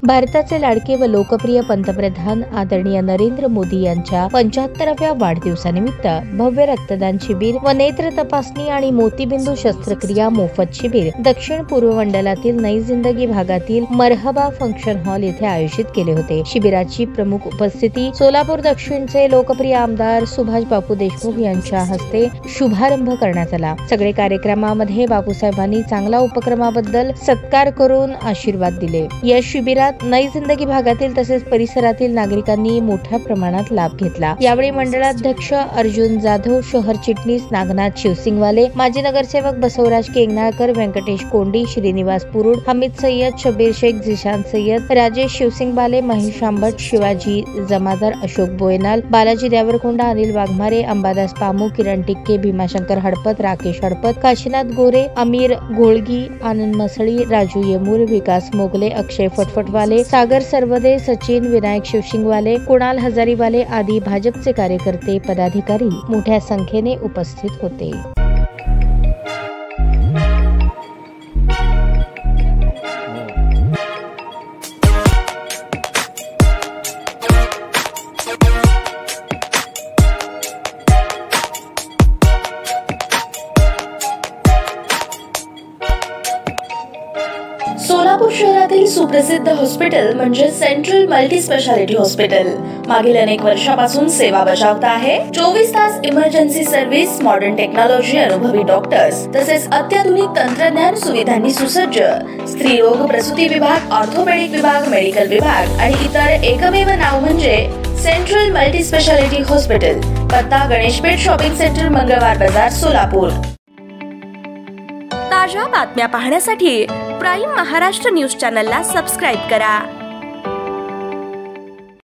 भारताचे लाडके व लोकप्रिय पंतप्रधान आदरणीय नरेंद्र मोदी यांच्या 75व्या वाढदिवसानिमित्त भव्य रक्तदान शिबिर व नेत्र तपासणी आणि मोतीबिंदू शस्त्रक्रिया मोफत शिबिर दक्षिण पूर्व मंडलातील नई जिंदगी भागातील मरहबा फंक्शन हॉल येथे आयोजित केले होते। शिबिराची प्रमुख उपस्थिती सोलापूर दक्षिणचे लोकप्रिय आमदार सुभाष बापू देशमुख यांच्या हस्ते शुभारंभ करण्यात आला। सगळे कार्यक्रमामध्ये बापूसाहेबांनी चांगला उपक्रमाबद्दल सत्कार करून आशीर्वाद दिले। या शिबिरात नई जिंदगी भागातील तसेच परिसरातील नागरिकांनी मोठ्या प्रमाणात लाभ घेतला। यावेळी मंडळाध्यक्ष अर्जुन जाधव, शहर चिटणीस नागनाथ शिवसिंगवाले, माजी नगरसेवक बसवराज केंगनाळकर, व्यंकटेश कोंडी, श्रीनिवास पुरुड, हमीद सय्यद, शबीर शेख, झिशान सय्यद, राजेश शिवसिंगबाले, महेश आंबट, शिवाजी जमादार, अशोक बोयनाल, बालाजी देवरकोंडा, अनिल वाघमारे, अंबादास पामू, किरण टिक्के, भीमाशंकर हडपत, राकेश हडपत, काशीनाथ गोरे, अमीर घोळगी, आनंद मसळी, राजू येमूर, विकास मोगले, अक्षय फटफटवाले, सागर सरवदे, सचिन, विनायक शिवसिंगवाले, कुणाल हजारीवाले आदी भाजपचे कार्यकर्ते पदाधिकारी मोठ्या संख्येने उपस्थित होते। सोलापूर शहरातील सुप्रसिद्ध हॉस्पिटल म्हणजे सेंट्रल मल्टी स्पेशालिटी हॉस्पिटल मागील अनेक वर्षापासून सेवा बजावत आहे। 24 तास इमर्जन्सी सर्व्हिस, मॉडर्न टेक्नॉलॉजी, अनुभवी डॉक्टर्स तसेच अत्याधुनिक तंत्रज्ञान सुविधांनी सुसज्ज स्त्रीरोग प्रसूती विभाग, ऑर्थोपेडिक विभाग, मेडिकल विभाग आणि इतर एकमेव नाव म्हणजे सेंट्रल मल्टी स्पेशालिटी हॉस्पिटल। पत्ता गणेशपेठ शॉपिंग सेंटर, मंगळवार बाजार, सोलापूर। ताज्या बातम्या पाहण्यासाठी प्राईम महाराष्ट्र न्यूज चॅनलला सबस्क्राइब करा।